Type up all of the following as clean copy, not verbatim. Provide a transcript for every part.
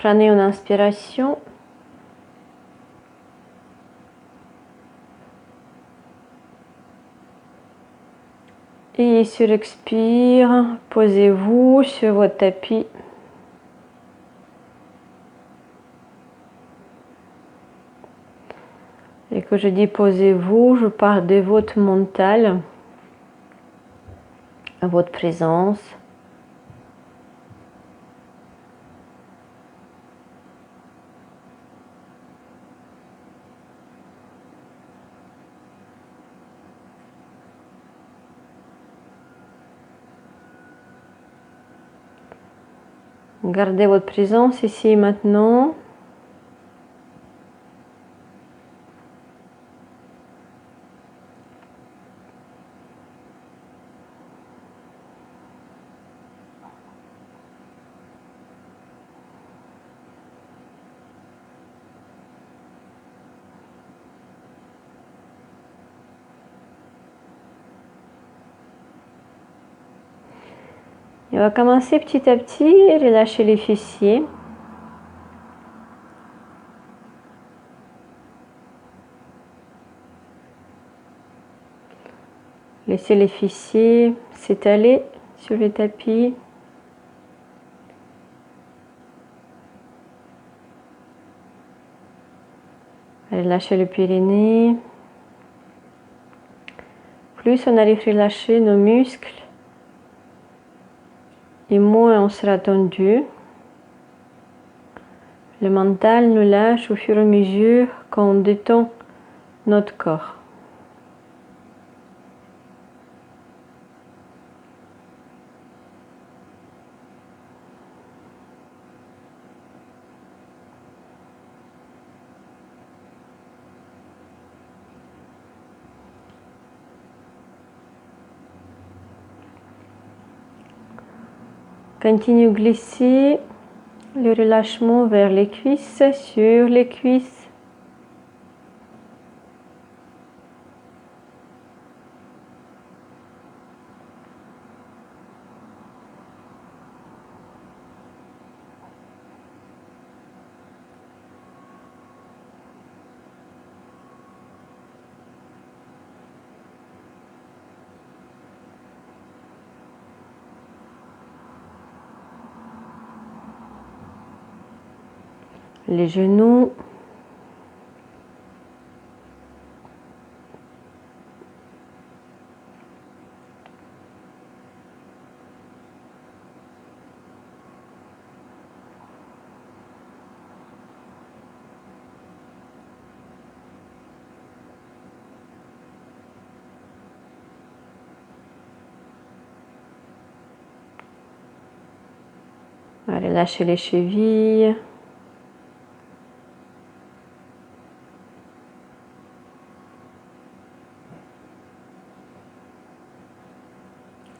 Prenez une inspiration. Et sur expire, posez-vous sur votre tapis. Et que je dis posez-vous, je parle de votre mental, votre présence. Gardez votre présence ici et maintenant. Et on va commencer petit à petit, relâcher les fessiers. Laissez les fessiers s'étaler sur le tapis. Relâchez le périnée. Plus on arrive à relâcher nos muscles, et moins on sera tendu. Le mental nous lâche au fur et à mesure qu'on détend notre corps. Continue à glisser le relâchement vers les cuisses, sur les cuisses. Les genoux. Allez, lâchez les chevilles.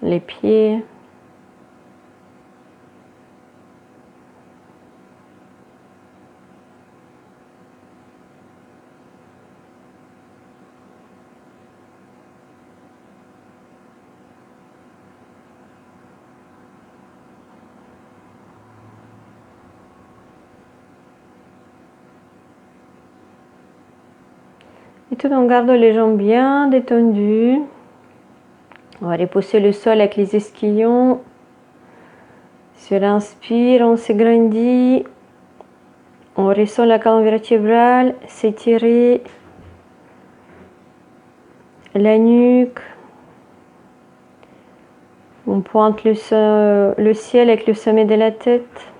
Les pieds. Et tout en gardant les jambes bien détendues. On va repousser le sol avec les ischions. Sur l'inspire, on s'agrandit. On ressent la colonne vertébrale s'étirer. La nuque. On pointe le ciel avec le sommet de la tête.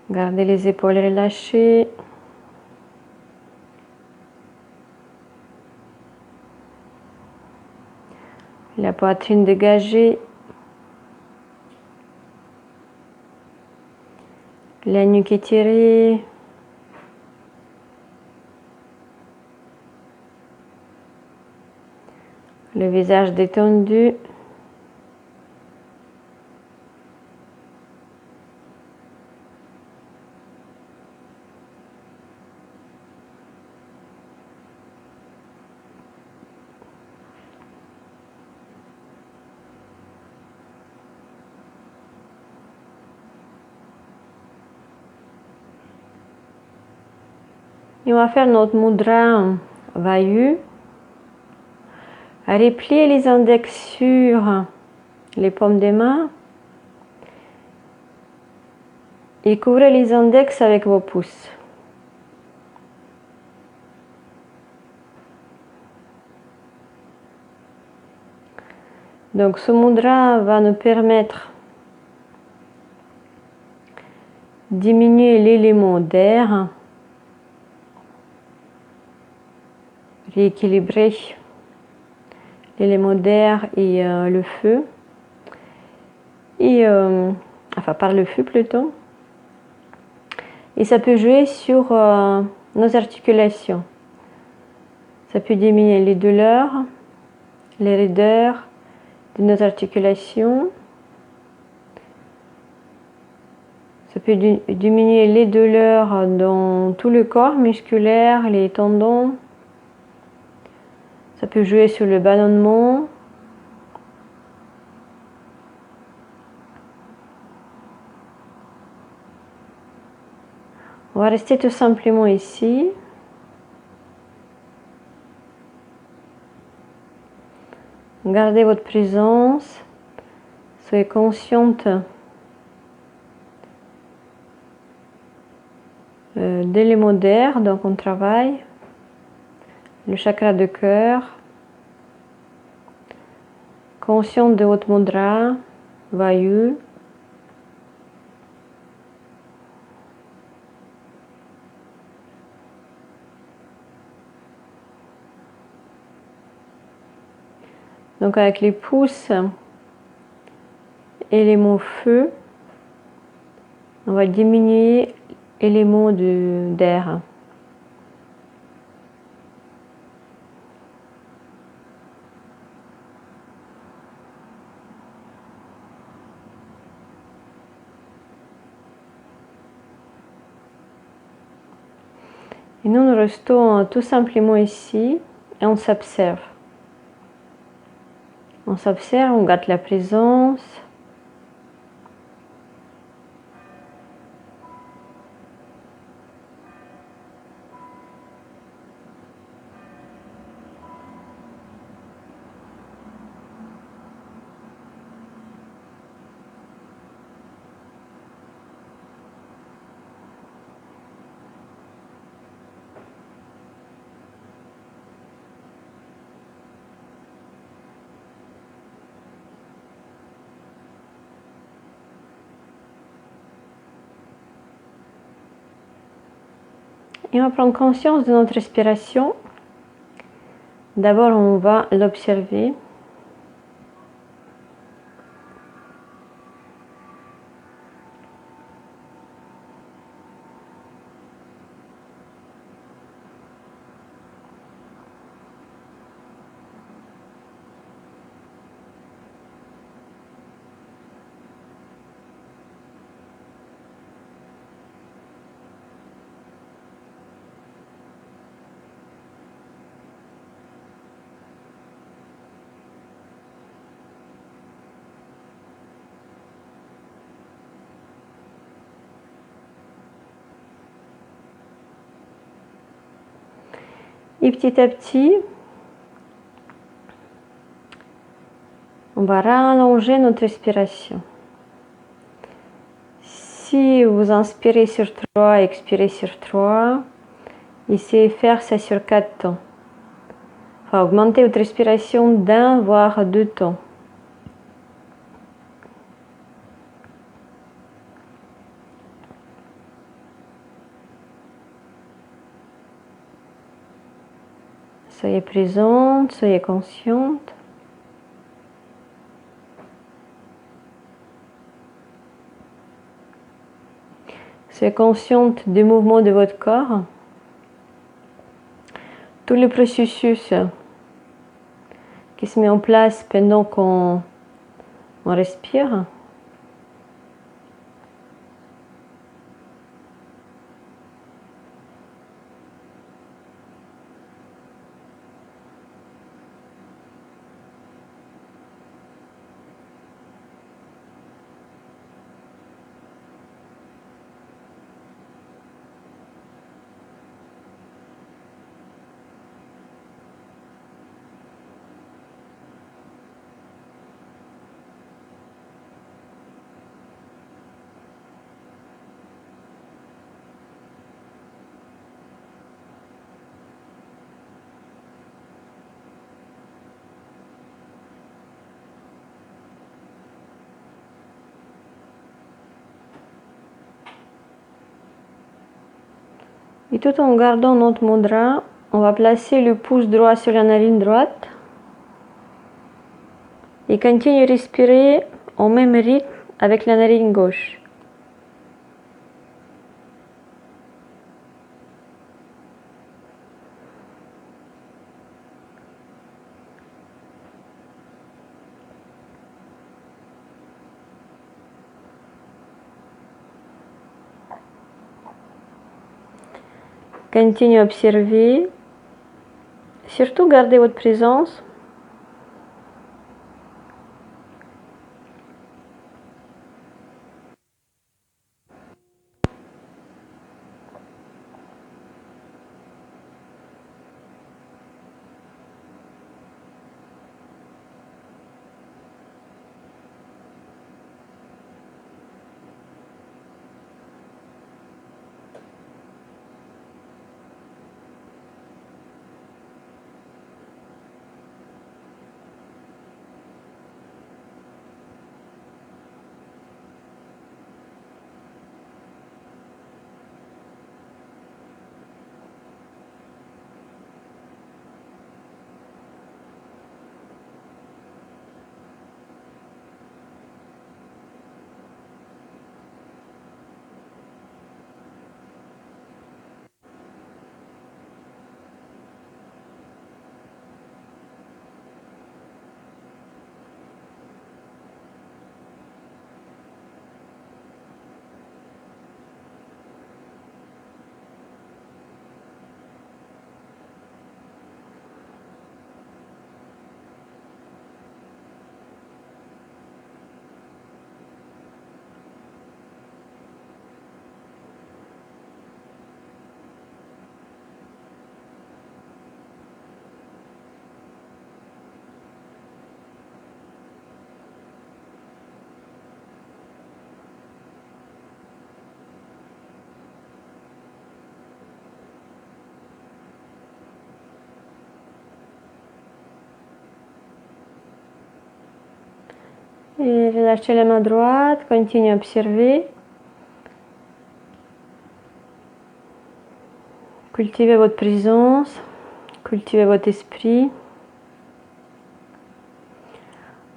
Gardez les épaules relâchées. La poitrine dégagée. La nuque étirée. Le visage détendu. Et on va faire notre mudra Vayu. Repliez les index sur les paumes des mains et couvrez les index avec vos pouces. Donc ce mudra va nous permettre de diminuer l'élément d'air, rééquilibrer l'élément d'air et le feu, et enfin par le feu plutôt, et ça peut jouer sur nos articulations. Ça peut diminuer les douleurs, les raideurs de nos articulations. Ça peut diminuer les douleurs dans tout le corps musculaire, les tendons. Ça peut jouer sur le ballonnement. On va rester tout simplement ici. Gardez votre présence. Soyez consciente d'éléments d'air, donc on travaille. Le chakra de cœur. Consciente de votre mudra, Vayu. Donc avec les pouces et les mots feu, on va diminuer l'élément d'air. Et nous restons tout simplement ici et on s'observe. On s'observe, on garde la présence. Et on va prendre conscience de notre respiration. D'abord, on va l'observer. Et petit à petit, on va rallonger notre respiration. Si vous inspirez sur 3, expirez sur 3, essayez de faire ça sur 4 temps. Enfin, augmentez votre respiration d'un voire 2 temps. Soyez présente, soyez consciente. Soyez consciente des mouvements de votre corps. Tout le processus qui se met en place pendant qu'on respire. Et tout en gardant notre mudra, on va placer le pouce droit sur la narine droite et continuer à respirer au même rythme avec la narine gauche. Continuez à observer. Surtout gardez votre présence. Et relâchez la main droite, continuez à observer. Cultivez votre présence, cultivez votre esprit.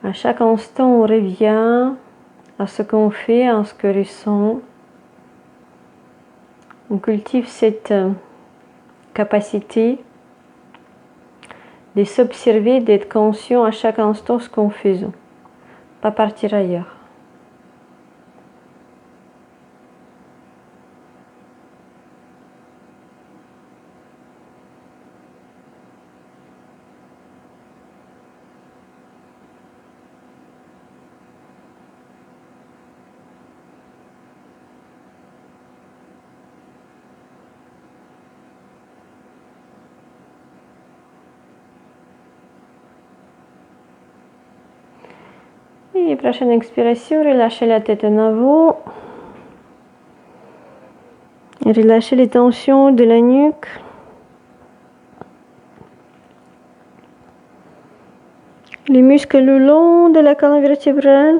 À chaque instant, on revient à ce qu'on fait, à ce que ressent. On cultive cette capacité de s'observer, d'être conscient à chaque instant ce qu'on fait. Pas partir ailleurs. Et prochaine expiration, relâchez la tête en avant. Et relâchez les tensions de la nuque. Les muscles le long de la colonne vertébrale.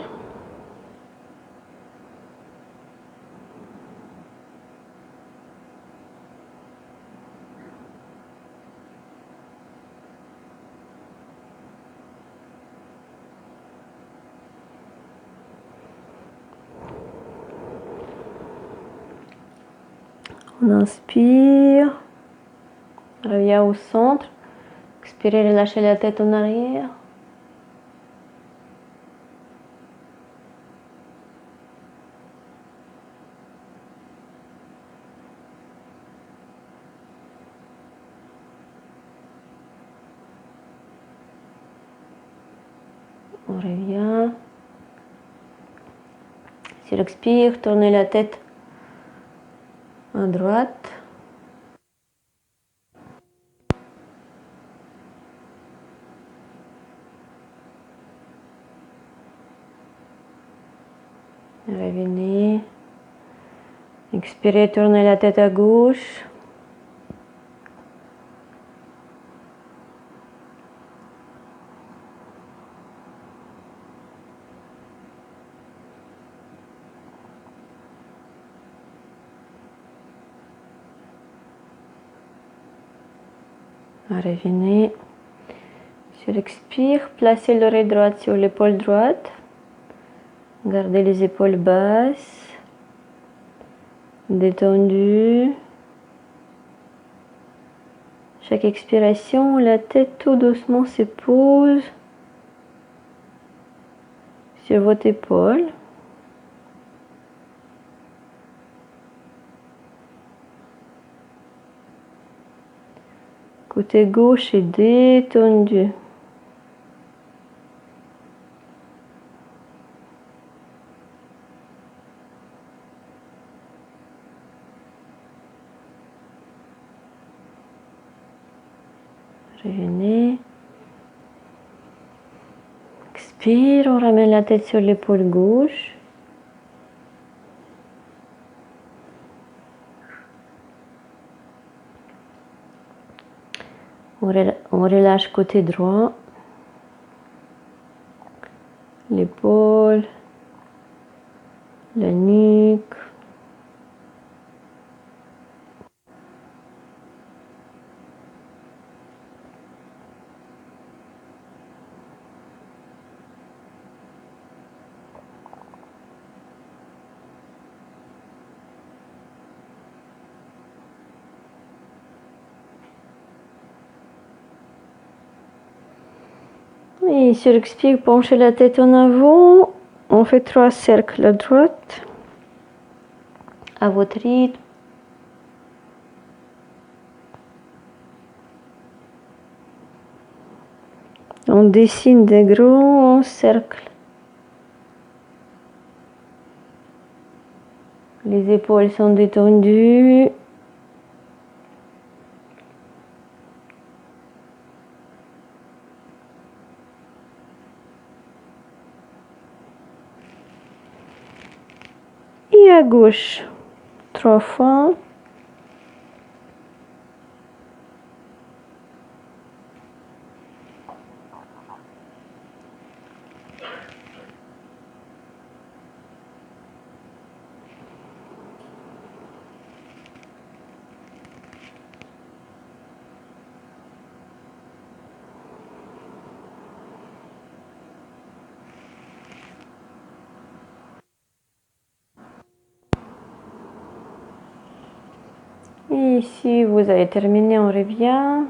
On inspire, revient au centre. Expirez, relâchez la tête en arrière. On revient. Sur l'expire, tournez la tête à droite. Revenez. Expirez, tournez la tête à gauche. Revenez. Sur expire, placez l'oreille droite sur l'épaule droite. Gardez les épaules basses. Détendues. Chaque expiration, la tête tout doucement se pose sur votre épaule. Côté gauche est détendu. Revenez. Expire, on ramène la tête sur l'épaule gauche. On relâche côté droit. L'épaule, la nuque. Et sur l'expire, penchez la tête en avant. On fait 3 cercles à droite. À votre rythme. On dessine des grands cercles. Les épaules sont détendues. Et à gauche, 3 fois. Et ici, vous avez terminé, on revient.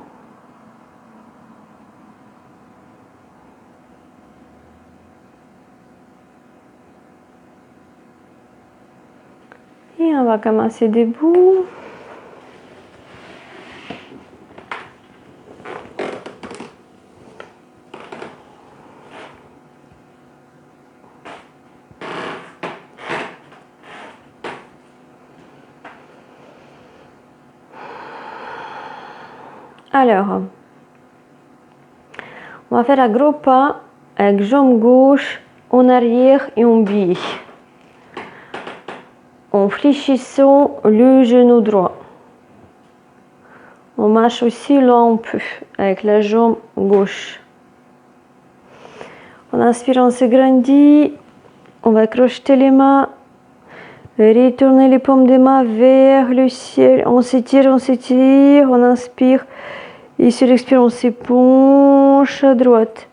Et on va commencer debout. Alors, on va faire un gros pas avec jambe gauche en arrière et en biais. En fléchissant le genou droit. On marche aussi là un peu avec la jambe gauche. En inspirant, on s'agrandit. On va crocheter les mains. Retourner les paumes des mains vers le ciel. On s'étire, on s'étire. On inspire. Et sur l'expire, on se penche à droite.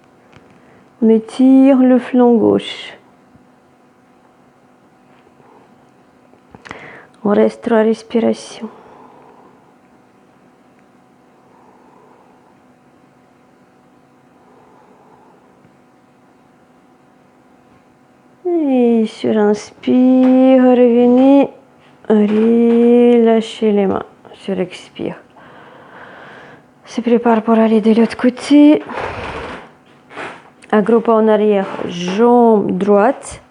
On étire le flanc gauche. On reste 3 respirations. Et sur inspire, revenez. Relâchez les mains. Sur expire. Se prépare pour aller de l'autre côté. Agro pas en arrière, jambe droite.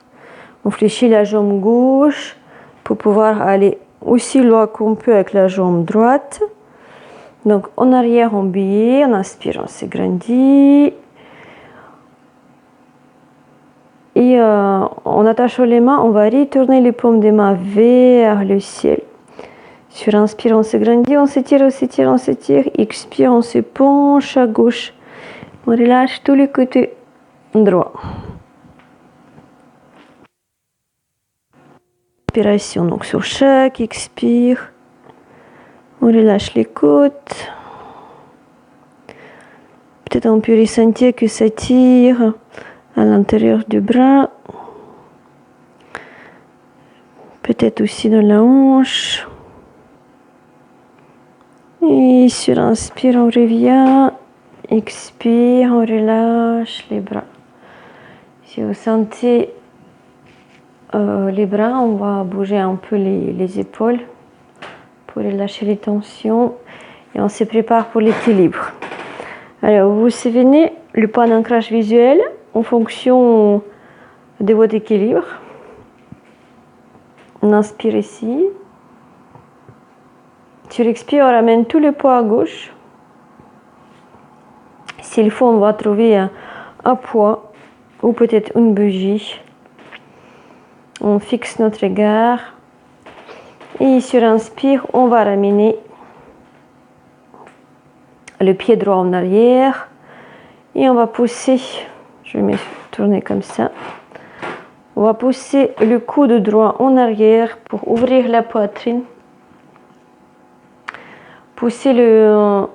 On fléchit la jambe gauche pour pouvoir aller aussi loin qu'on peut avec la jambe droite. Donc en arrière, on biais, on inspire, on s'agrandit. Et en attachant les mains, on va retourner les paumes des mains vers le ciel. Sur inspire, on s'agrandit, on s'étire, on s'étire, on s'étire. Expire, on se penche à gauche. On relâche tous les côtés droits. Inspiration, donc sur chaque expire, on relâche les côtes. Peut-être on peut ressentir que ça tire à l'intérieur du bras. Peut-être aussi dans la hanche. Et sur inspire, on revient. Expire, on relâche les bras. Si vous sentez les bras, on va bouger un peu les épaules pour relâcher les tensions. Et on se prépare pour l'équilibre. Alors, vous vous souvenez, le point d'ancrage visuel en fonction de votre équilibre. On inspire ici. Sur expire, on ramène tout le poids à gauche. S'il faut, on va trouver un poids ou peut-être une bougie. On fixe notre regard. Et sur inspire, on va ramener le pied droit en arrière. Et on va pousser, je vais me tourner comme ça. On va pousser le coude droit en arrière pour ouvrir la poitrine. Pousser le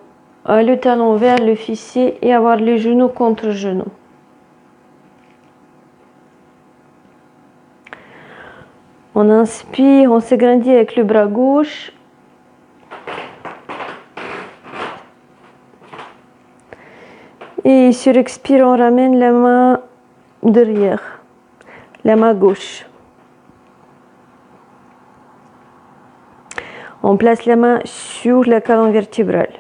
talon vers le fessier et avoir le genou contre genou. On inspire, on s'agrandit avec le bras gauche. Et sur expire, on ramène la main derrière, la main gauche. On place la main sur la colonne vertébrale.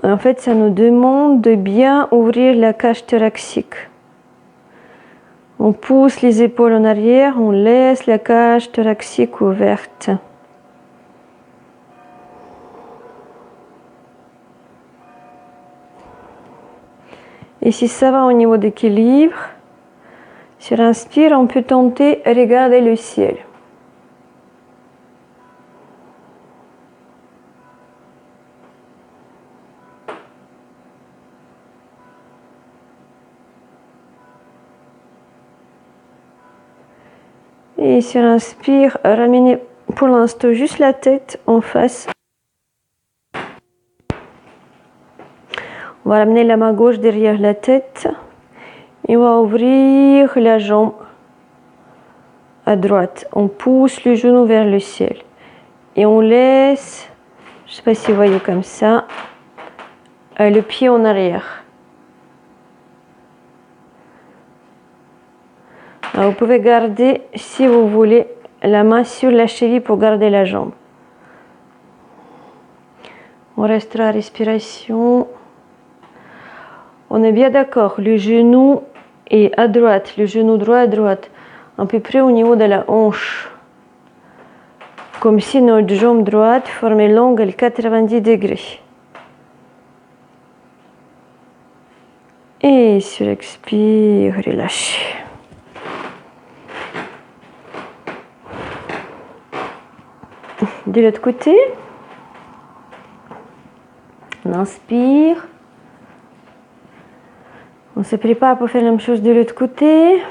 En fait, ça nous demande de bien ouvrir la cage thoracique. On pousse les épaules en arrière, on laisse la cage thoracique ouverte. Et si ça va au niveau d'équilibre, sur inspire, on peut tenter de regarder le ciel. Et sur inspire, ramenez pour l'instant juste la tête en face. On va ramener la main gauche derrière la tête. Et on va ouvrir la jambe à droite. On pousse le genou vers le ciel. Et on laisse, je ne sais pas si vous voyez comme ça, le pied en arrière. Alors, vous pouvez garder, si vous voulez, la main sur la cheville pour garder la jambe. On restera à respiration. On est bien d'accord, le genou est à droite, le genou droit à droite, à peu près au niveau de la hanche. Comme si notre jambe droite formait l'angle 90 degrés. Et sur expire, relâchez. De l'autre côté, on inspire. On se prépare pour faire la même chose de l'autre côté.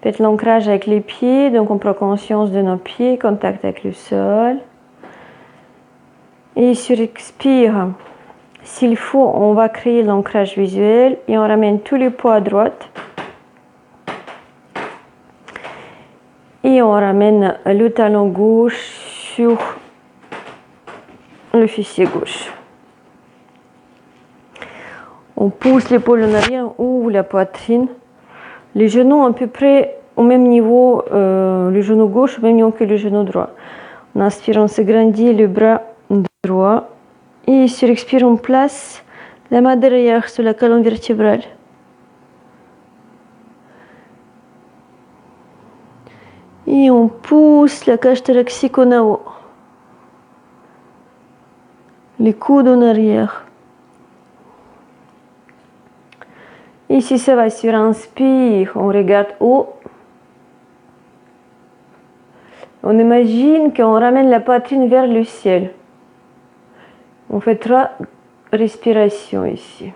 Faites l'ancrage avec les pieds, donc on prend conscience de nos pieds, contact avec le sol. Et sur expire, s'il faut, on va créer l'ancrage visuel et on ramène tous les poids à droite. Et on ramène le talon gauche sur le fessier gauche. On pousse l'épaule en arrière ou la poitrine. Les genoux à peu près au même niveau, le genou gauche au même niveau que le genou droit. On inspire, on s'agrandit le bras droit. Et sur expire, on place La main derrière sur la colonne vertébrale. Et on pousse la cage thoracique en haut. Les coudes en arrière. Ici, ça va sur inspire. On regarde haut. On imagine qu'on ramène la poitrine vers le ciel. On fait 3 respirations ici.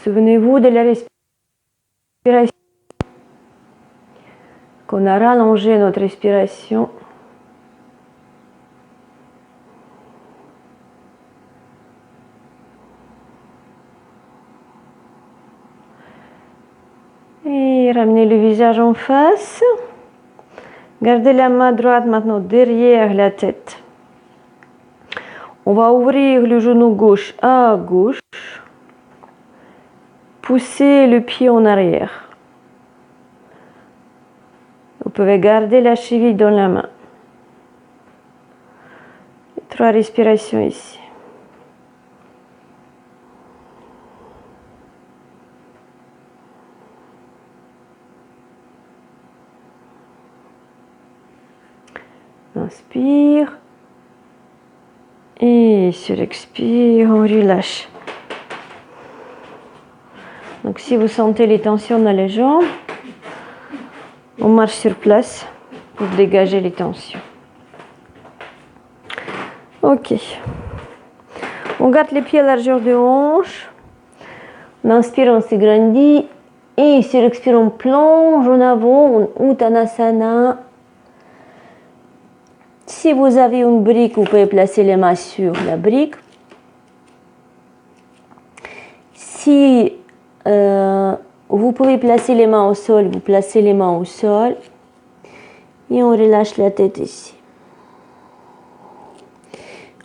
Souvenez-vous de la respiration. Qu'on a rallongé notre respiration. Et ramenez le visage en face. Gardez la main droite maintenant derrière la tête. On va ouvrir le genou gauche à gauche. Poussez le pied en arrière. Vous pouvez garder la cheville dans la main. 3 respirations ici. Inspire. Et sur l'expire, on relâche. Donc si vous sentez les tensions dans les jambes, on marche sur place pour dégager les tensions. Ok. On garde les pieds à largeur de hanche. On inspire, on s'agrandit. Et sur l'expire, on plonge en avant, en Uttanasana. Si vous avez une brique, vous pouvez placer les mains sur la brique. Si vous pouvez placer les mains au sol, vous placez les mains au sol. Et on relâche la tête ici.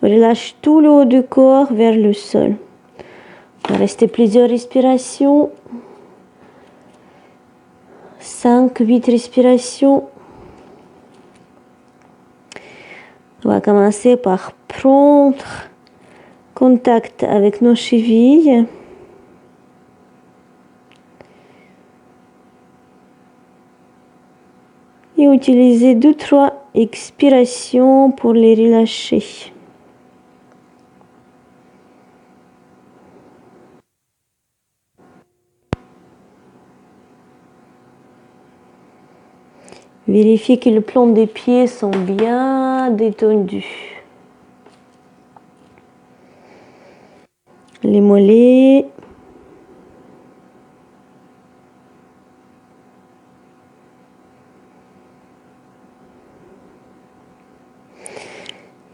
On relâche tout le haut du corps vers le sol. On va rester plusieurs respirations. 5, 8 respirations. On va commencer par prendre contact avec nos chevilles. Et utiliser 2-3 expirations pour les relâcher. Vérifiez que le plomb des pieds sont bien détendus. Les mollets.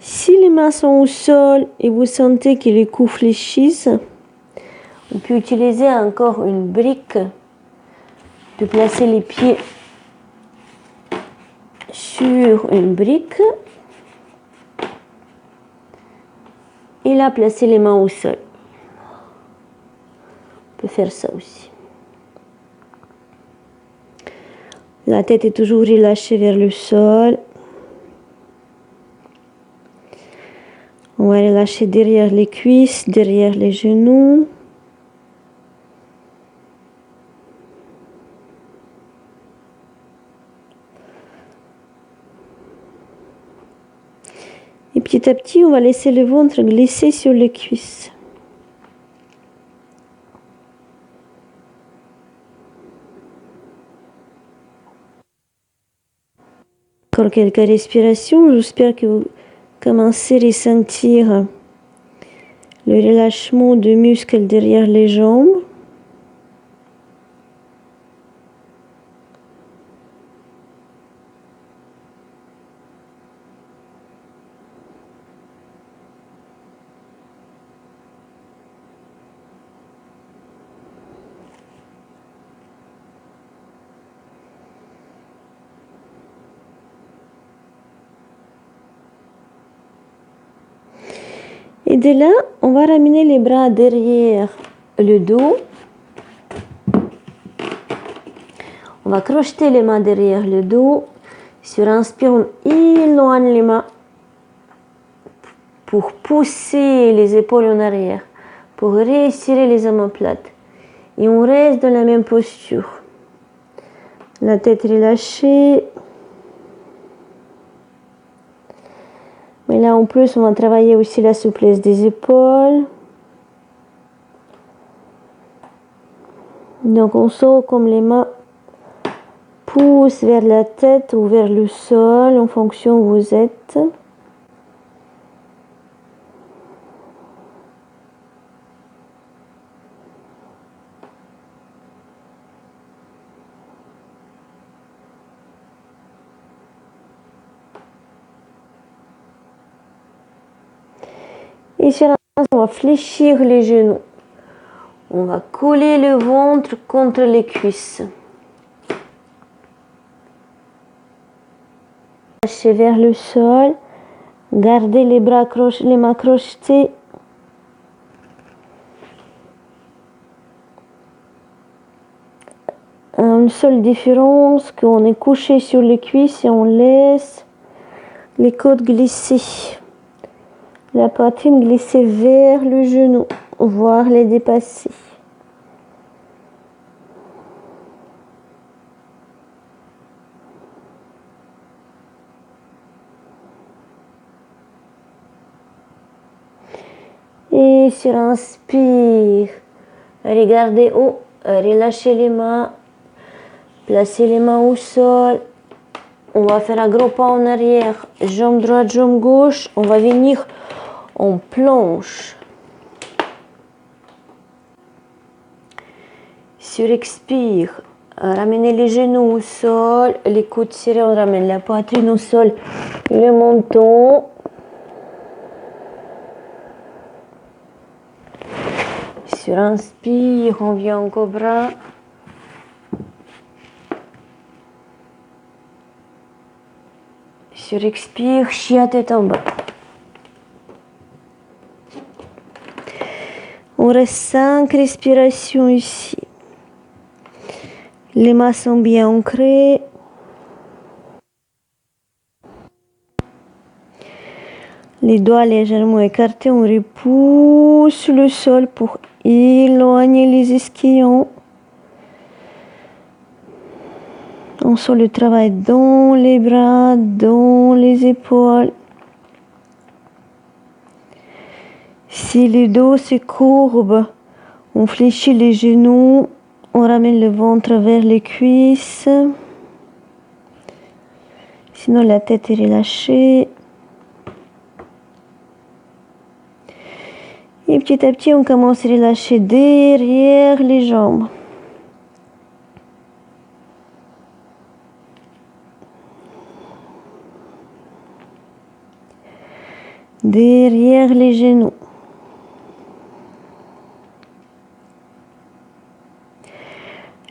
Si les mains sont au sol et vous sentez que les coups fléchissent, on peut utiliser encore une brique. On peut placer les pieds sur une brique et là placer les mains au sol. On peut faire ça aussi. La tête est toujours relâchée vers le sol. On va relâcher derrière les cuisses, derrière les genoux. Et petit à petit, on va laisser le ventre glisser sur les cuisses. Encore quelques respirations. J'espère que vous commencez à ressentir le relâchement du muscle derrière les jambes. Et de là, on va ramener les bras derrière le dos. On va crocheter les mains derrière le dos. Sur inspire, on éloigne les mains pour pousser les épaules en arrière, pour réétirer les omoplates. Et on reste dans la même posture. La tête relâchée. Mais là, en plus, on va travailler aussi la souplesse des épaules. Donc, on sent comme les mains poussent vers la tête ou vers le sol en fonction où vous êtes. Et sur l'instant, on va fléchir les genoux. On va coller le ventre contre les cuisses. Lâchez vers le sol. Gardez les mains crochetées. Une seule différence, qu'on est couché sur les cuisses et on laisse les côtes glisser. La poitrine glisser vers le genou, voire les dépasser. Et sur inspire, regardez haut, relâchez les mains, placez les mains au sol. On va faire un gros pas en arrière, jambe droite, jambe gauche. On va venir en planche. Sur expire, ramenez les genoux au sol, les coudes serrés, on ramène la poitrine au sol, le menton. Sur inspire, on vient en cobra. Sur expire, chien tête en bas. On reste 5 respirations ici. Les mains sont bien ancrées. Les doigts légèrement écartés, on repousse le sol pour éloigner les ischions. On sent le travail dans les bras, dans les épaules. Si le dos se courbe, on fléchit les genoux, on ramène le ventre vers les cuisses. Sinon, la tête est relâchée. Et petit à petit, on commence à relâcher derrière les jambes. Derrière les genoux.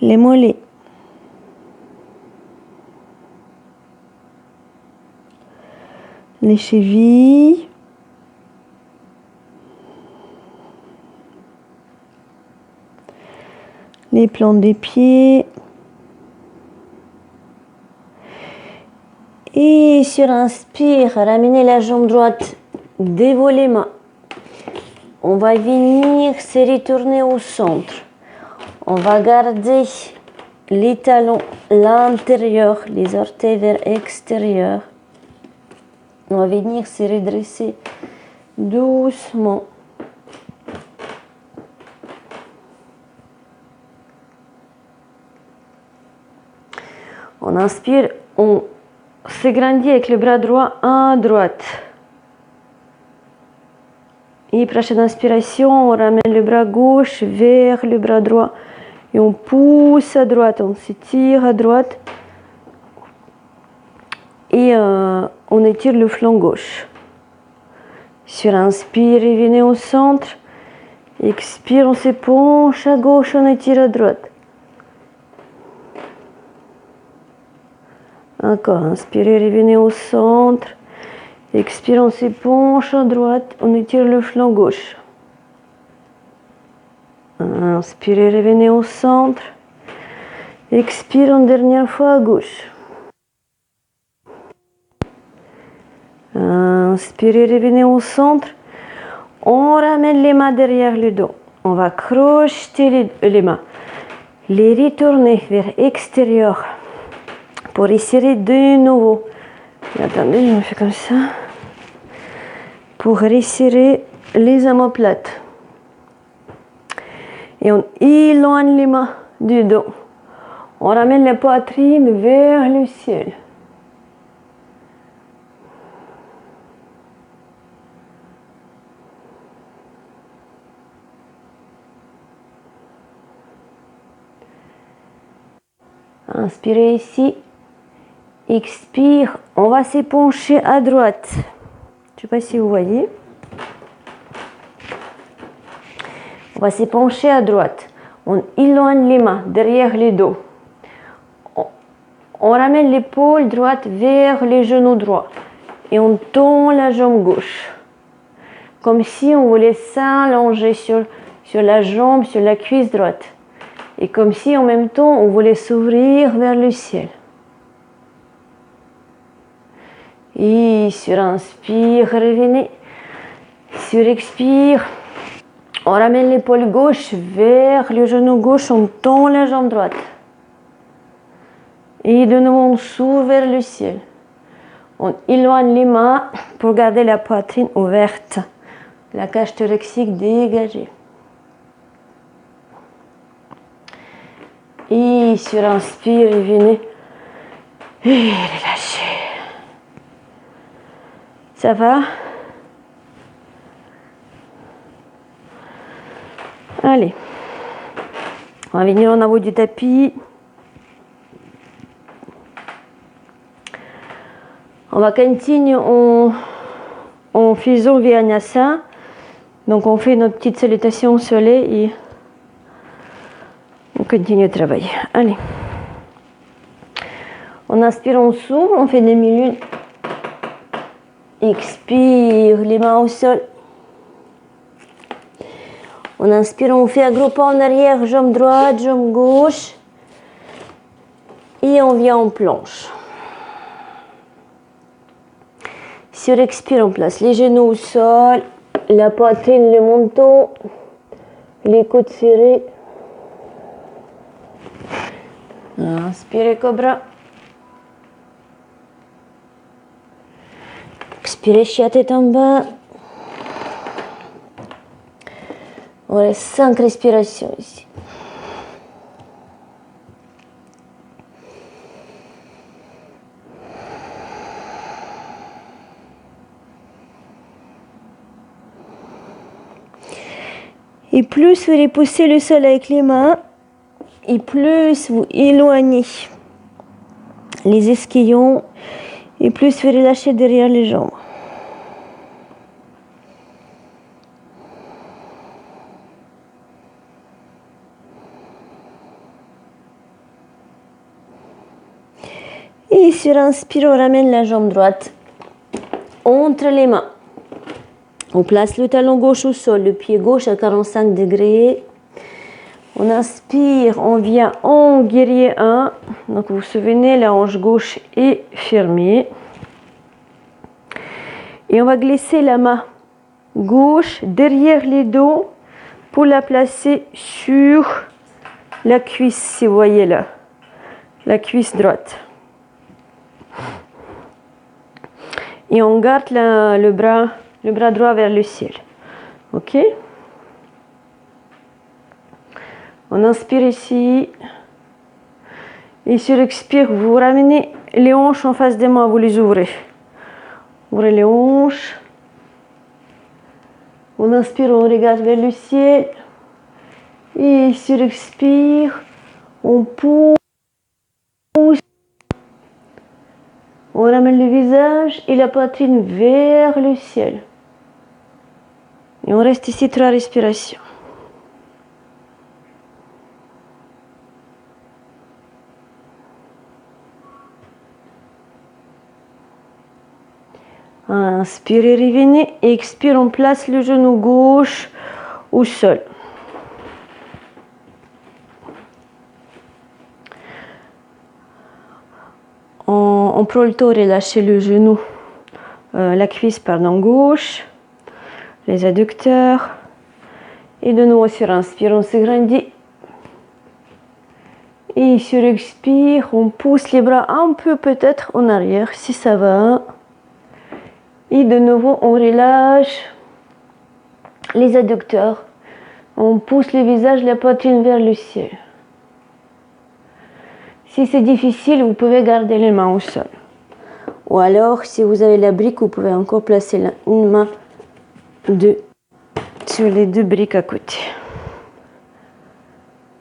Les mollets. Les chevilles. Les plantes des pieds. Et sur inspire, ramenez la jambe droite devant les mains. On va venir se retourner au centre. On va garder les talons l'intérieur, les orteils vers l'extérieur. On va venir se redresser doucement. On inspire, on s'agrandit avec le bras droit à droite. Et prochaine inspiration, on ramène le bras gauche vers le bras droit. Et on pousse à droite, on s'étire à droite. Et on étire le flanc gauche. Sur inspire, revenez au centre. Expire, on se penche à gauche, on étire à droite. Encore, inspirez, revenez au centre. Expire, on se penche à droite, on étire le flanc gauche. Inspirez, revenez au centre. Expire une dernière fois à gauche. Inspirez, revenez au centre. On ramène les mains derrière le dos. On va crocheter les mains. Les retourner vers l'extérieur pour étirer de nouveau. Et attendez, je me fais comme ça. Pour resserrer les omoplates. Et on éloigne les mains du dos. On ramène la poitrine vers le ciel. Inspirez ici. Expire. On va s'épancher à droite. Je ne sais pas si vous voyez. On va s'épancher à droite. On éloigne les mains derrière les dos. On ramène l'épaule droite vers les genoux droits. Et on tend la jambe gauche. Comme si on voulait s'allonger sur la jambe, sur la cuisse droite. Et comme si en même temps on voulait s'ouvrir vers le ciel. Et sur inspire, revenez. Sur expire, on ramène l'épaule gauche vers le genou gauche, on tend la jambe droite. Et de nouveau on s'ouvre vers le ciel. On éloigne les mains pour garder la poitrine ouverte. La cage thoracique dégagée. Et sur inspire, revenez. Et relâchez. Ça va? Allez. On va venir en haut du tapis. On va continuer en faisant Vinyasa. Donc on fait notre petite salutation au soleil et on continue à travailler. Allez. On inspire, on s'ouvre, on fait demi-lune. Expire, les mains au sol. On inspire, on fait aggroupement en arrière, jambe droite, jambe gauche. Et on vient en planche. Sur expire, on place les genoux au sol, la poitrine, le menton, les coudes serrés. Inspirez, cobra. Expirez, chien tête en bas. On reste 5 respirations ici. Et plus vous repoussez le sol avec les mains, et plus vous éloignez les ischions, et plus vous relâchez derrière les jambes. Et sur inspire, on ramène la jambe droite entre les mains. On place le talon gauche au sol, le pied gauche à 45 degrés. On inspire, on vient en guerrier 1. Donc vous vous souvenez, la hanche gauche est fermée. Et on va glisser la main gauche derrière les dos pour la placer sur la cuisse, si vous voyez là. La cuisse droite. Et on garde le bras droit vers le ciel. Ok? On inspire ici. Et sur l'expire, vous ramenez les hanches en face des mains, vous les ouvrez. Ouvrez les hanches. On inspire, on regarde vers le ciel. Et sur l'expire, on pousse. On ramène le visage et la poitrine vers le ciel. Et on reste ici 3 respirations. Inspirez, revenez. Expire, on place le genou gauche au sol. On prend le temps de relâcher le genou, la cuisse gauche, les adducteurs. Et de nouveau sur inspire, on s'agrandit. Et sur expire, on pousse les bras un peu peut-être en arrière si ça va. Et de nouveau, on relâche les adducteurs. On pousse le visage, la poitrine vers le ciel. Si c'est difficile, vous pouvez garder les mains au sol. Ou alors, si vous avez la brique, vous pouvez encore placer une main sur les deux briques à côté.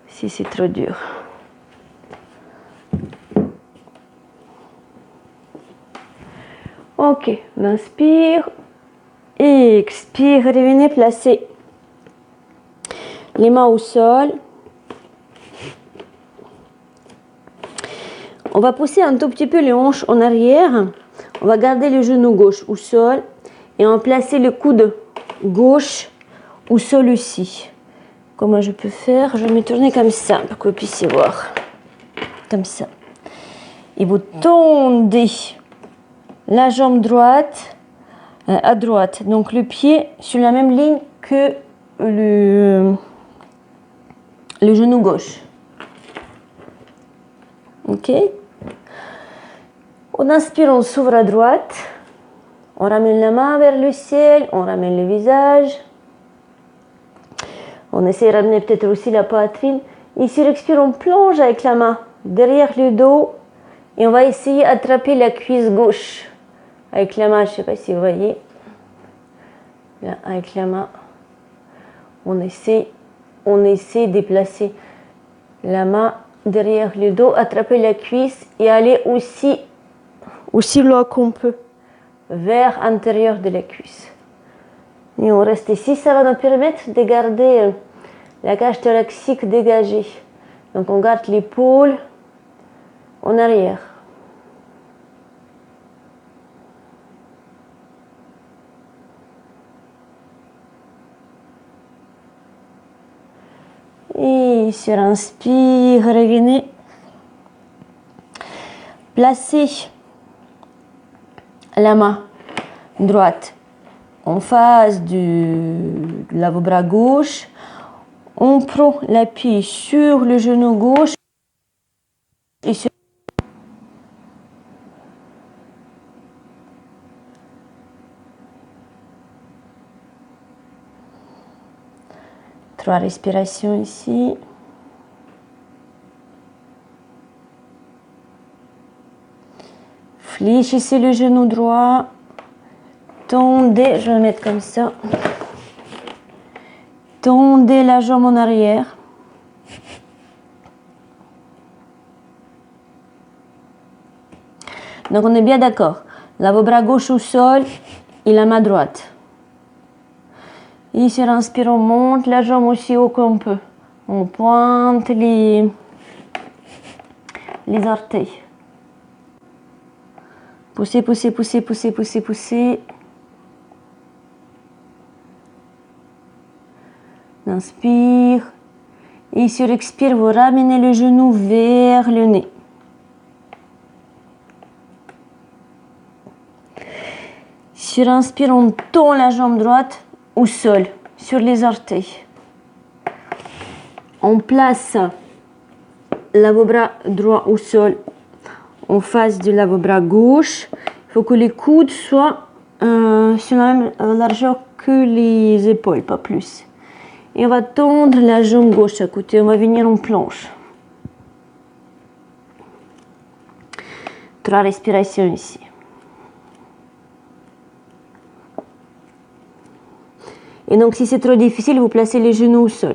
Si c'est trop dur. Ok, on inspire. Expire, revenez placer les mains au sol. On va pousser un tout petit peu les hanches en arrière. On va garder le genou gauche au sol et on va placer le coude gauche au sol aussi. Comment je peux faire? Je vais me tourner comme ça pour que vous puissiez voir. Comme ça. Et vous tendez la jambe droite à droite. Donc le pied sur la même ligne que le genou gauche. Ok? On inspire, on s'ouvre à droite. On ramène la main vers le ciel. On ramène le visage. On essaie de ramener peut-être aussi la poitrine. Et sur expire, on plonge avec la main derrière le dos. Et on va essayer d'attraper la cuisse gauche. Avec la main, je ne sais pas si vous voyez. Là, avec la main, on essaie de placer la main derrière le dos, attraper la cuisse et aller aussi loin qu'on peut vers l'intérieur de la cuisse. Et on reste ici, ça va nous permettre de garder la cage thoracique dégagée. Donc on garde l'épaule en arrière. Et sur inspire, revenez. Placez la main droite en face de l'avant-bras gauche. On prend l'appui sur le genou gauche et sur 3 respirations ici. Fléchissez le genou droit. Tendez, je vais mettre comme ça. Tendez la jambe en arrière. Donc on est bien d'accord. L'avant-bras gauche au sol et la main droite. Et sur inspire, on monte la jambe aussi haut qu'on peut. On pointe les orteils. Poussez, poussez, poussez, poussez, poussez, poussez. Inspire. Et sur expire, vous ramenez le genou vers le nez. Sur inspire, on tend la jambe droite au sol, sur les orteils. On place l'avant-bras droit au sol en face de l'avant-bras gauche. Il faut que les coudes soient sur la même largeur que les épaules, pas plus. Et on va tendre la jambe gauche à côté. On va venir en planche. 3 respirations ici. Et donc, si c'est trop difficile, vous placez les genoux au sol.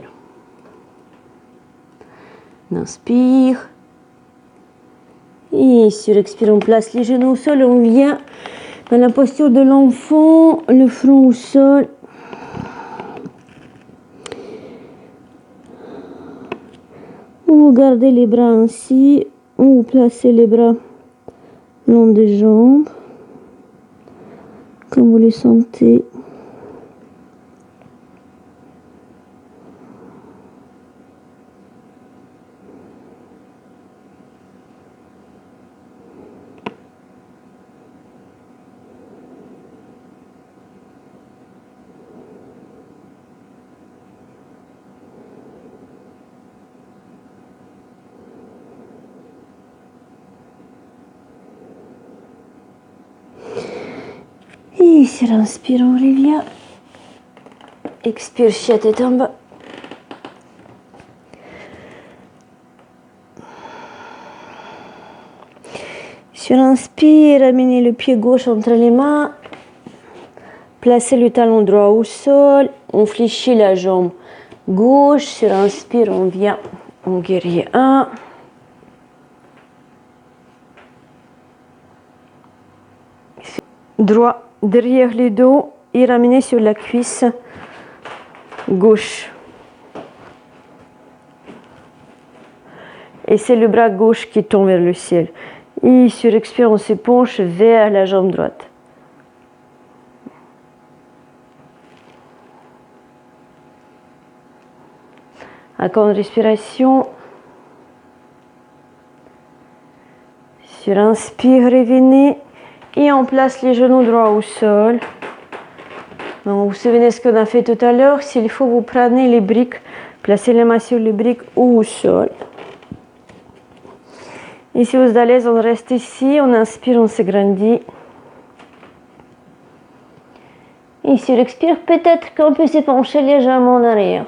On inspire. Et sur expire, on place les genoux au sol. On vient dans la posture de l'enfant, le front au sol. Ou vous gardez les bras ainsi, ou vous placez les bras le long des jambes, comme vous les sentez. Sur inspire, on revient. Expire, chien tête en bas. Sur inspire, amenez le pied gauche entre les mains. Placez le talon droit au sol. On fléchit la jambe gauche. Sur inspire, on vient en guerrier 1. Droit derrière le dos et ramenez sur la cuisse gauche. Et c'est le bras gauche qui tombe vers le ciel. Et sur expire, on se penche vers la jambe droite. Encore une respiration. Sur inspire, revenez. Et on place les genoux droits au sol. Donc, vous vous souvenez ce qu'on a fait tout à l'heure. S'il faut, vous prenez les briques, placez les mains sur les briques ou au sol. Et si vous êtes à l'aise, on reste ici. On inspire, on s'agrandit. Et sur expire, peut-être qu'on peut se pencher légèrement en arrière.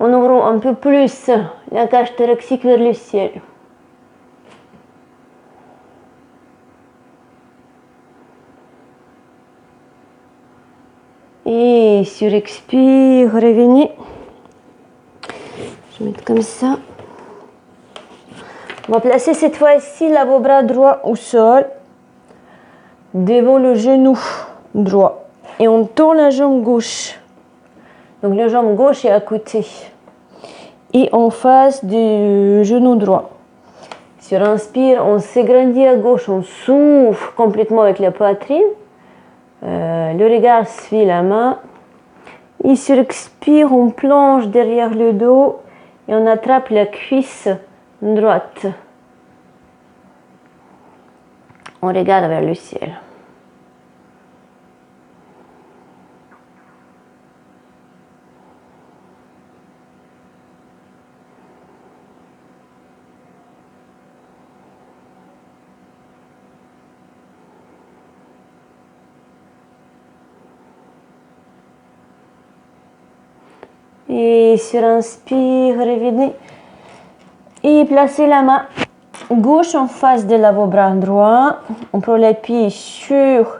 En ouvrant un peu plus la cage thoracique vers le ciel. Et sur expire, revenez. Je vais mettre comme ça. On va placer cette fois-ci l'avant-bras droit au sol, devant le genou droit. Et on tend la jambe gauche. Donc la jambe gauche est à côté. Et en face du genou droit. Sur inspire, on s'agrandit à gauche, on souffle complètement avec la poitrine. Le regard suit la main. Et sur expire, on plonge derrière le dos et on attrape la cuisse droite. On regarde vers le ciel. Et sur inspire, revenez. Et placez la main gauche en face de l'avant-bras droit. On prend les pieds sur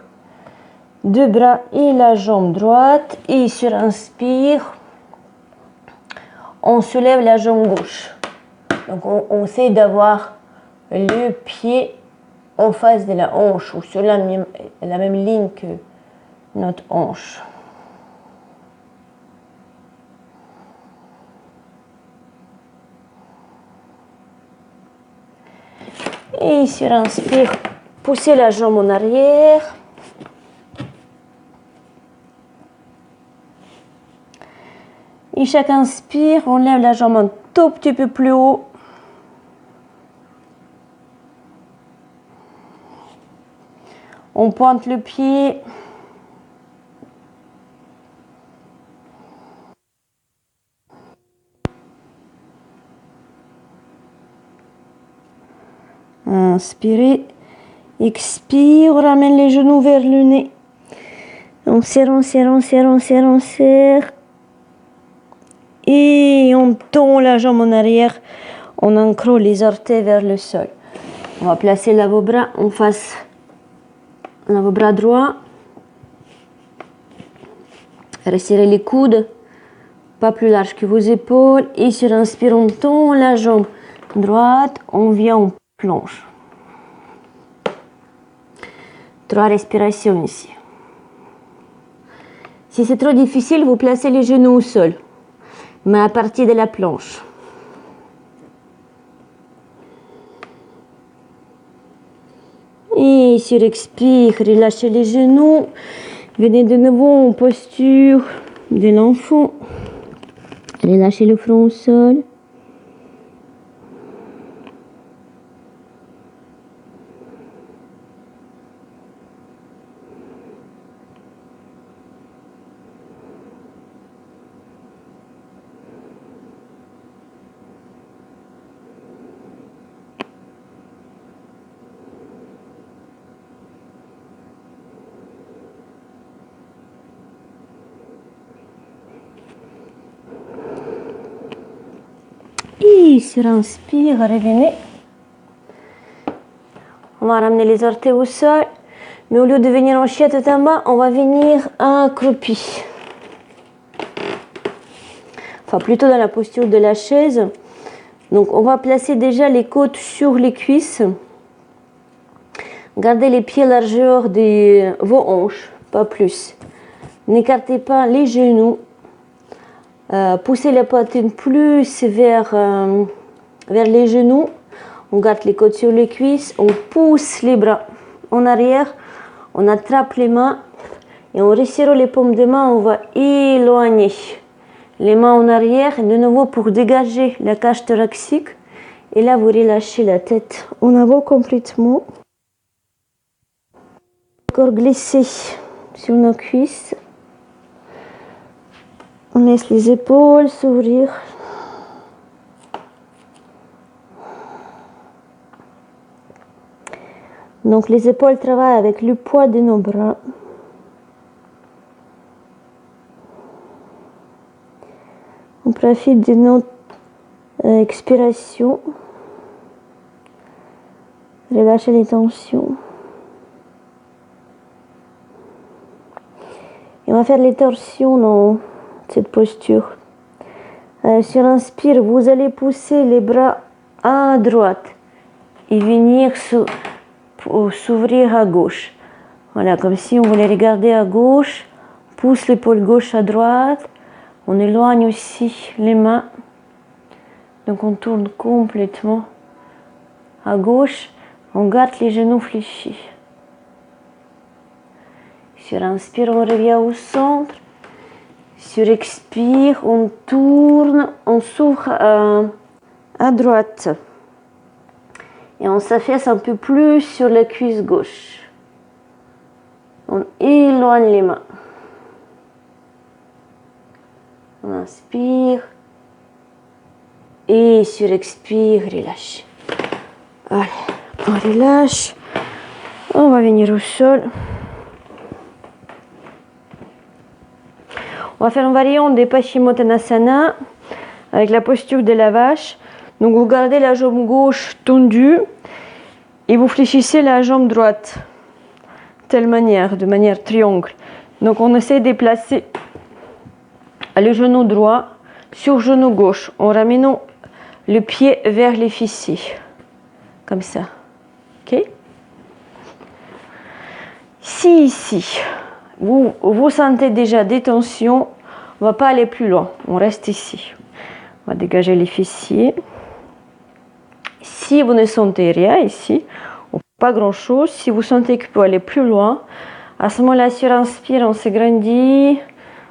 deux bras et la jambe droite. Et sur inspire, on soulève la jambe gauche. Donc on essaie d'avoir le pied en face de la hanche ou sur la même ligne que notre hanche. Et sur inspire, poussez la jambe en arrière. Et chaque inspire, on lève la jambe un tout petit peu plus haut. On pointe le pied. Inspirez. Expire, on ramène les genoux vers le nez. On serre, on serre, on serre, on serre, on serre. Et on tend la jambe en arrière. On ancre les orteils vers le sol. On va placer l'avant-bras en face. L'avant-bras droit. Resserrez les coudes. Pas plus large que vos épaules. Et sur inspire, on tend la jambe droite. On vient, on plonge. 3 respirations ici. Si c'est trop difficile, vous placez les genoux au sol, mais à partir de la planche. Et sur expire, relâchez les genoux. Venez de nouveau en posture de l'enfant. Relâchez le front au sol. Et sur inspire, revenez. On va ramener les orteils au sol. Mais au lieu de venir en chien tout en bas, on va venir accroupi. Enfin, plutôt dans la posture de la chaise. Donc, on va placer déjà les côtes sur les cuisses. Gardez les pieds largeur de vos hanches, pas plus. N'écartez pas les genoux. Poussez la poitrine plus vers les genoux. On garde les côtes sur les cuisses. On pousse les bras en arrière. On attrape les mains. Et en resserrant les paumes de main, on va éloigner les mains en arrière. De nouveau pour dégager la cage thoracique. Et là, vous relâchez la tête en avant complètement. Corps glissé sur nos cuisses. On laisse les épaules s'ouvrir. Donc les épaules travaillent avec le poids de nos bras. On profite de notre expiration. Relâchez les tensions. Et on va faire les torsions dans cette posture. Sur inspire, vous allez pousser les bras à droite et venir s'ouvrir à gauche. Voilà, comme si on voulait regarder à gauche. Pousse l'épaule gauche à droite. On éloigne aussi les mains. Donc on tourne complètement à gauche. On garde les genoux fléchis. Sur inspire, on revient au centre. Sur expire, on tourne, on s'ouvre à droite. Et on s'affaisse un peu plus sur la cuisse gauche. On éloigne les mains. On inspire. Et sur expire, relâche. Allez, on relâche. On va venir au sol. On va faire une variante des Paschimottanasana avec la posture de la vache. Donc vous gardez la jambe gauche tendue et vous fléchissez la jambe droite. Telle manière, de manière triangle. Donc on essaie de placer le genou droit sur genou gauche en ramenant le pied vers les fessiers. Comme ça. Ok? Si ici, vous sentez déjà des tensions, on ne va pas aller plus loin. On reste ici. On va dégager les fessiers. Si vous ne sentez rien ici, ou pas grand-chose, si vous sentez que vous pouvez aller plus loin, à ce moment-là, sur inspire, on s'agrandit,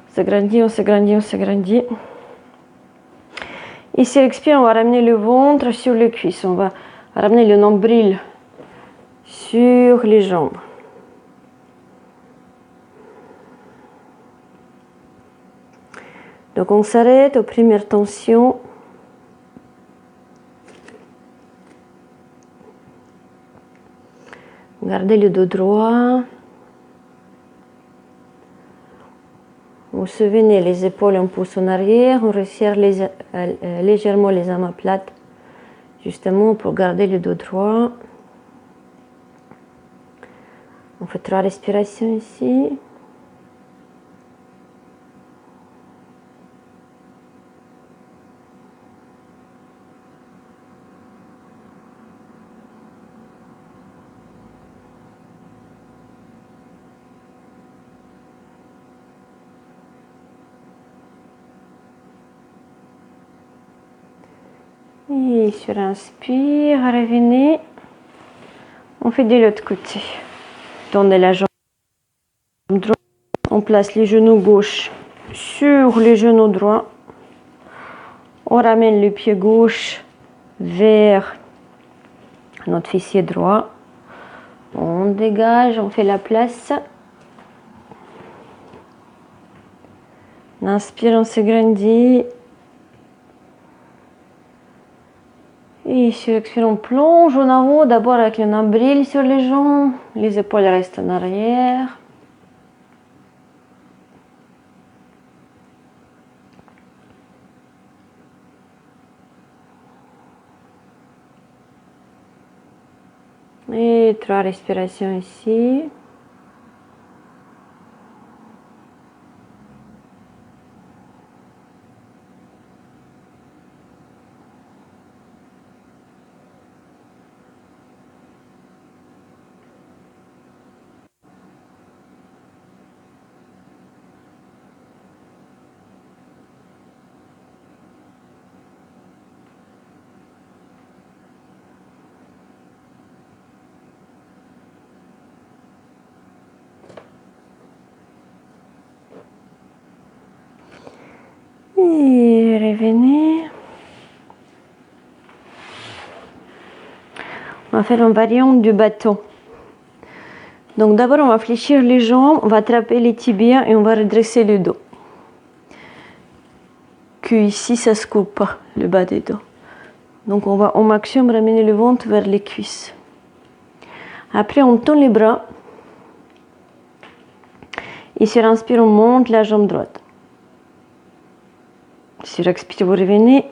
on s'agrandit, on s'agrandit, on s'agrandit. Et sur expire, on va ramener le ventre sur les cuisses. On va ramener le nombril sur les jambes. Donc on s'arrête aux premières tensions. Gardez le dos droit. Vous souvenez les épaules, on pousse en arrière, on resserre légèrement les omoplates, justement pour garder le dos droit. On fait 3 respirations ici. Et sur inspire, revenez. On fait de l'autre côté. Tendez la jambe droite. On place les genoux gauche sur les genoux droits. On ramène le pied gauche vers notre fessier droit. On dégage, on fait la place. On inspire, on s'agrandit. Et sur l'expire, on plonge en avant, d'abord avec le nombril sur les jambes. Les épaules restent en arrière. continue 3 respirations ici. Et revenez. On va faire une variante du bâton. Donc d'abord on va fléchir les jambes, on va attraper les tibias et on va redresser le dos. Que ici ça se coupe pas, le bas des dos. Donc on va au maximum ramener le ventre vers les cuisses. Après on tend les bras. Et sur inspire, on monte la jambe droite. Sur expire, vous revenez.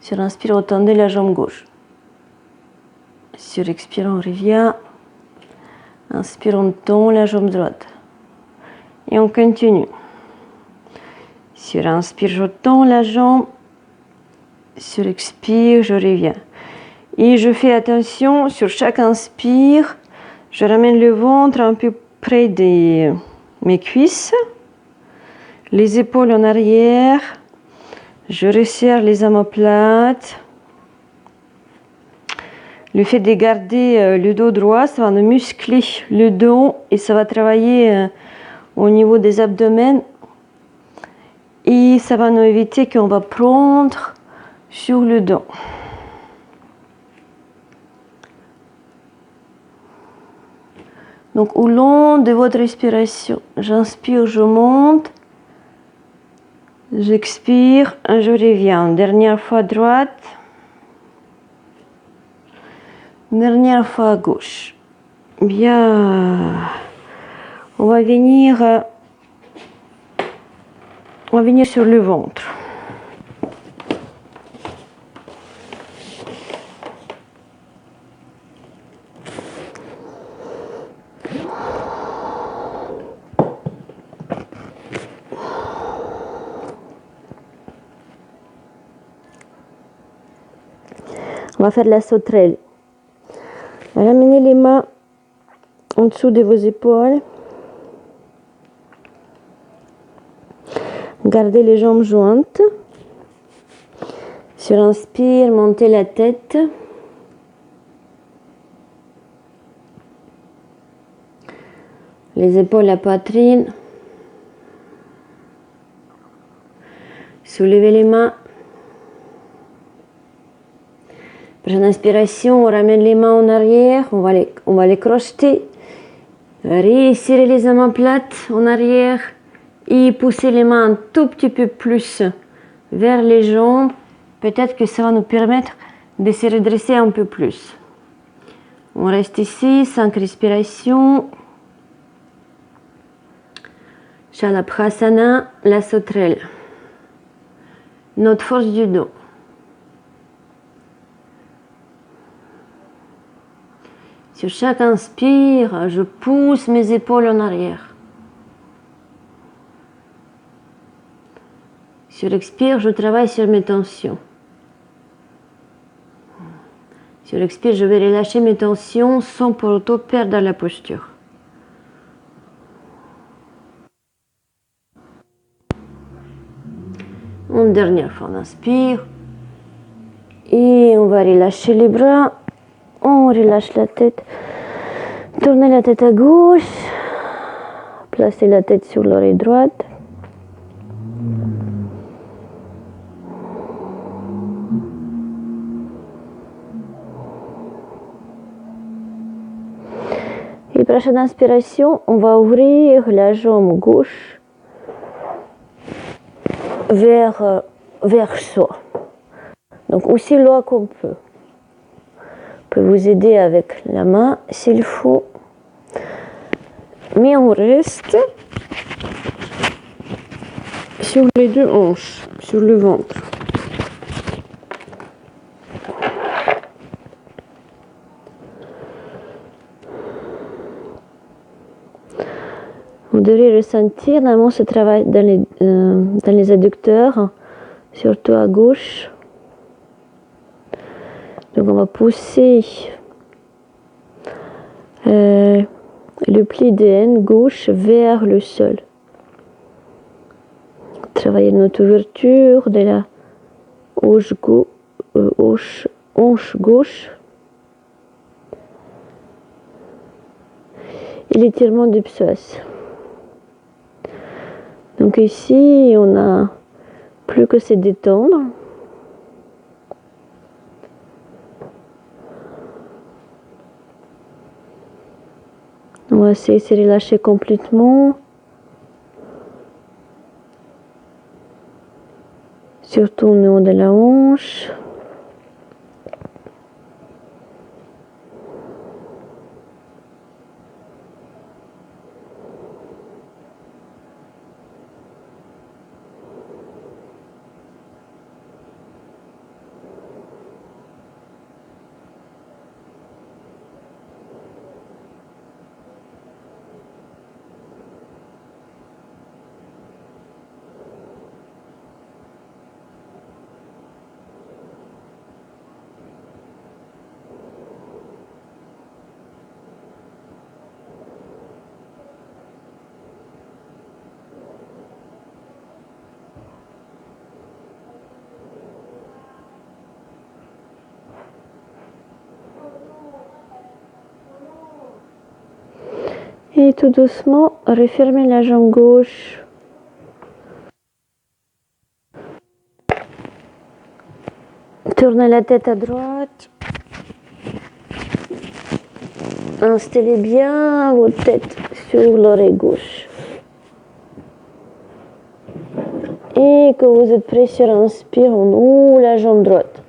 Sur inspire, vous tendez la jambe gauche. Sur expire, on revient. Inspire, on tend la jambe droite. Et on continue. Sur inspire, je tends la jambe. Sur expire, je reviens. Et je fais attention, sur chaque inspire, je ramène le ventre un peu près de mes cuisses. Les épaules en arrière. Je resserre les omoplates. Le fait de garder le dos droit, ça va nous muscler le dos et ça va travailler au niveau des abdomens. Et ça va nous éviter qu'on va prendre sur le dos. Donc au long de votre respiration, j'inspire, je monte. J'expire, je reviens. Dernière fois à droite. Dernière fois à gauche. Bien. On va venir sur le ventre. On va faire la sauterelle. Ramenez les mains en dessous de vos épaules. Gardez les jambes jointes. Sur inspire, montez la tête. Les épaules, la poitrine. Soulevez les mains. Prochaine inspiration, on ramène les mains en arrière, on va les crocheter. Resserrer les omoplates en arrière et pousser les mains un tout petit peu plus vers les jambes. Peut-être que ça va nous permettre de se redresser un peu plus. On reste ici, 5 respirations. Shalaprasana, la sauterelle. Notre force du dos. Sur chaque inspire, je pousse mes épaules en arrière. Sur expire, je travaille sur mes tensions. Sur expire, je vais relâcher mes tensions sans pour autant perdre la posture. Une dernière fois, on inspire. Et on va relâcher les bras. On relâche la tête. Tournez la tête à gauche. Placez la tête sur l'oreille droite. Et prochaine inspiration, on va ouvrir la jambe gauche vers soi. Donc aussi loin qu'on peut. On peut vous aider avec la main s'il faut. Mais on reste sur les deux hanches, sur le ventre. Vous devrez ressentir normalement ce travail dans les adducteurs, surtout à gauche. Donc on va pousser le pli de haine gauche vers le sol. Travailler notre ouverture de la hanche gauche. Et l'étirement du psoas. Donc ici, on n'a plus que se détendre. On va essayer de se relâcher complètement. Surtout au niveau de la hanche. Et tout doucement, refermez la jambe gauche. Tournez la tête à droite. Installez bien votre tête sur l'oreille gauche. Et que vous êtes prêt sur inspire, on ouvre la jambe droite.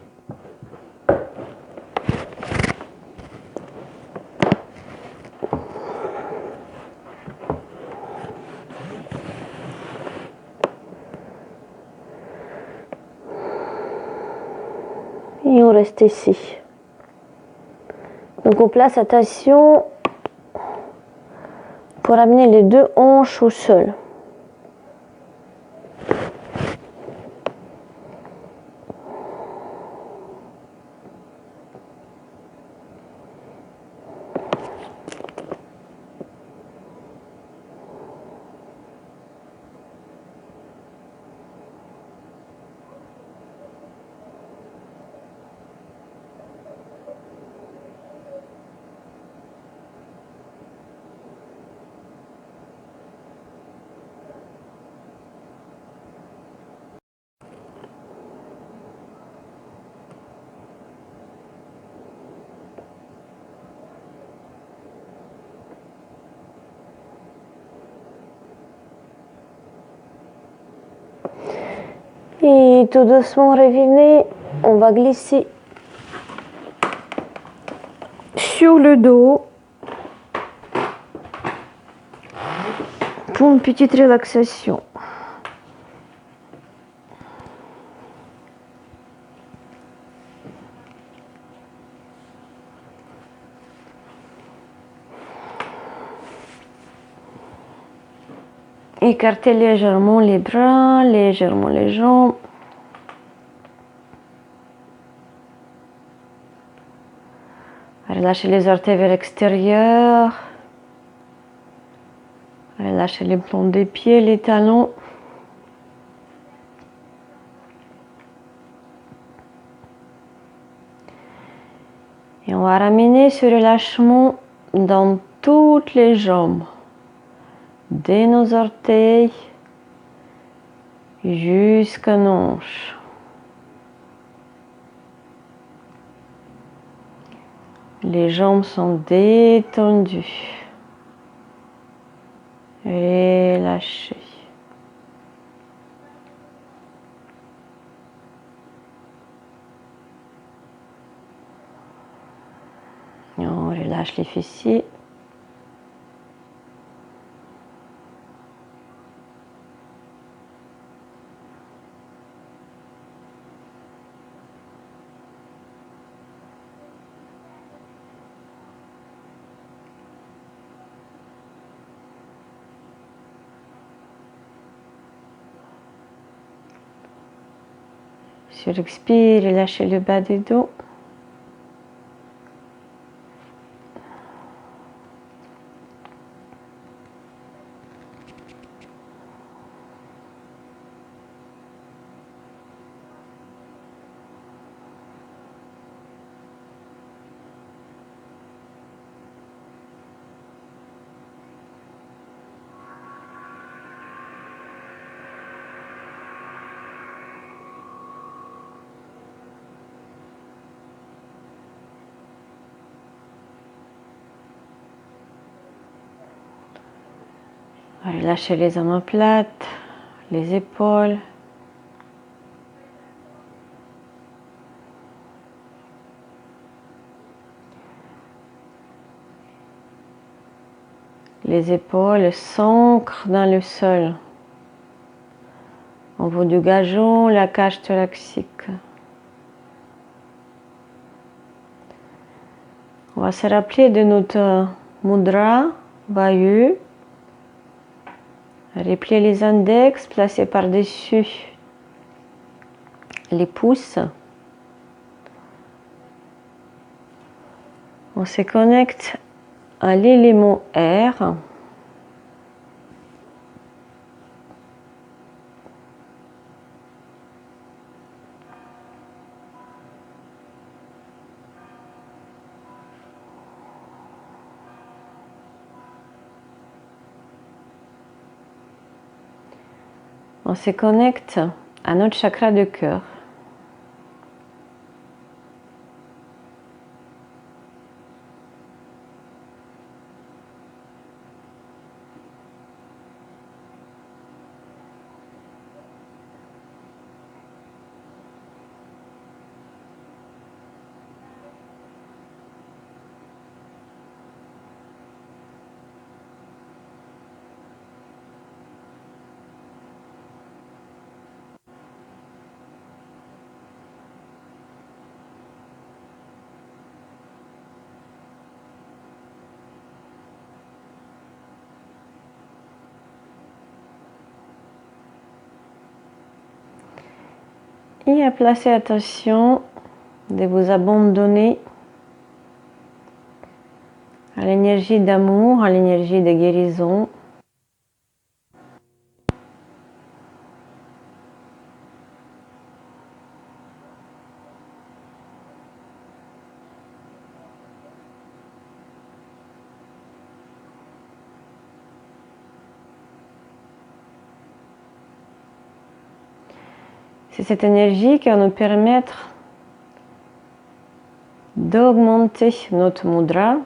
Et on reste ici. Donc on place attention pour amener les deux hanches au sol. Et tout doucement revenez, on va glisser sur le dos pour une petite relaxation. Écartez légèrement les bras, légèrement les jambes. Relâchez les orteils vers l'extérieur. Relâchez les plombs des pieds, les talons. Et on va ramener ce relâchement dans toutes les jambes. Dès nos orteils jusqu'à nos hanches. Les jambes sont détendues. Relâchez. Et on relâche les fessiers. Sur expire, lâchez le bas du dos. Lâchez les omoplates, les épaules. Les épaules s'ancrent dans le sol. Au bout du gazon, la cage thoracique. On va se rappeler de notre mudra, Vayu. Replier les index, placer par-dessus les pouces. On se connecte à l'élément air. On se connecte à notre chakra de cœur. Et à placer attention de vous abandonner à l'énergie d'amour, à l'énergie de guérison. C'est cette énergie qui va nous permettre d'augmenter notre mudra,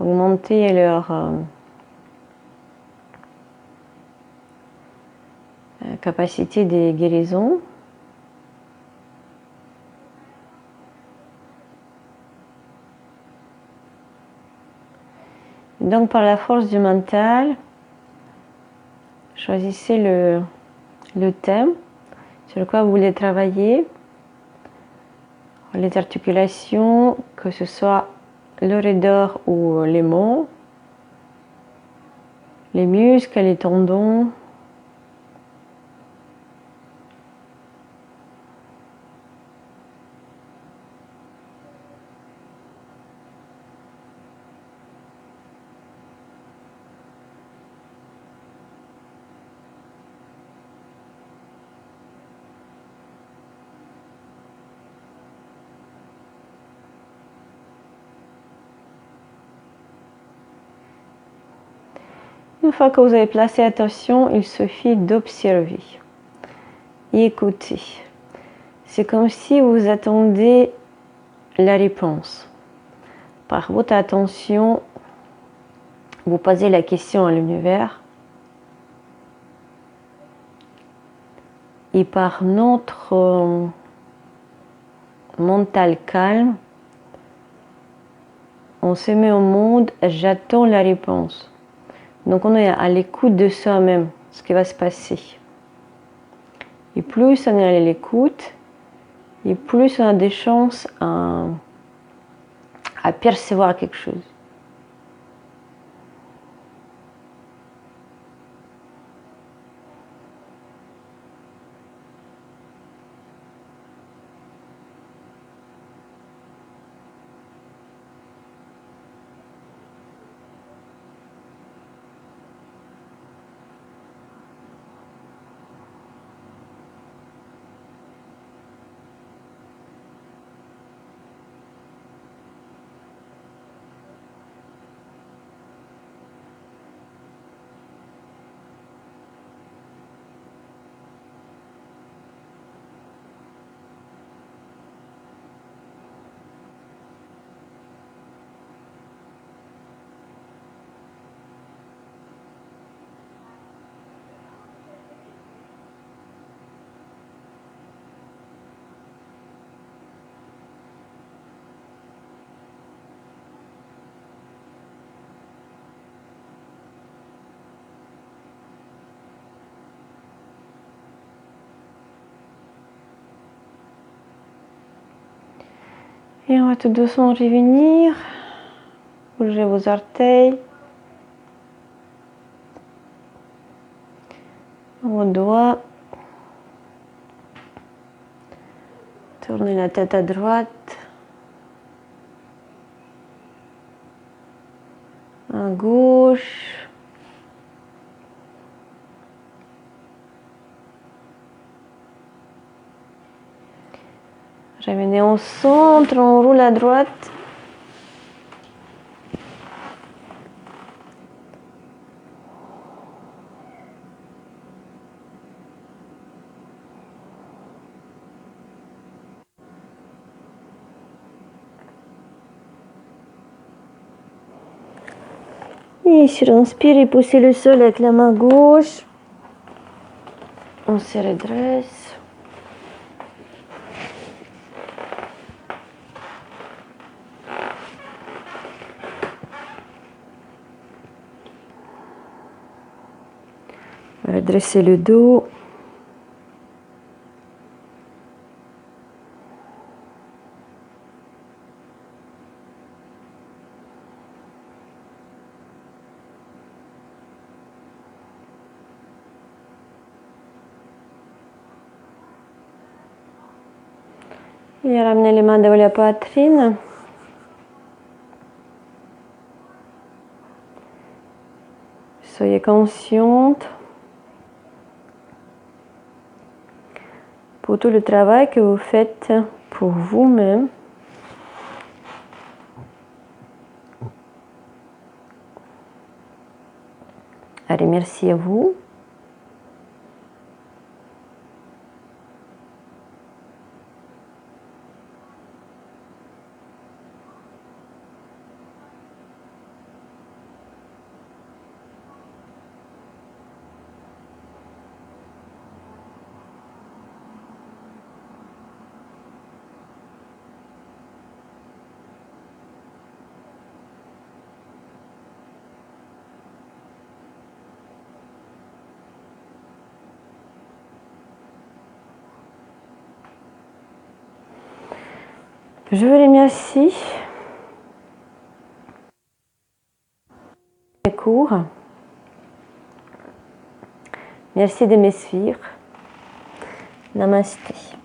augmenter leur capacité de guérison. Donc par la force du mental, choisissez le thème sur lequel vous voulez travailler, les articulations, que ce soit l'oreille d'or ou les mots, les muscles, les tendons. Une fois que vous avez placé attention, il suffit d'observer et écouter. C'est comme si vous attendez la réponse. Par votre attention, vous posez la question à l'univers et par notre mental calme, on se met au mode « j'attends la réponse ». Donc on est à l'écoute de soi-même, ce qui va se passer. Et plus on est à l'écoute, et plus on a des chances à percevoir quelque chose. Et on va tout doucement revenir. Bougez vos orteils. Vos doigts. Tournez la tête à droite. À gauche. Revenez au centre, on roule à droite. Et sur inspire et poussez le sol avec la main gauche. On se redresse. Redressez le dos. Et ramenez les mains devant la poitrine. Soyez consciente pour tout le travail que vous faites pour vous-même. Remerciez-vous. Je vous remercie. Cours. Merci de me suivre. Namasté.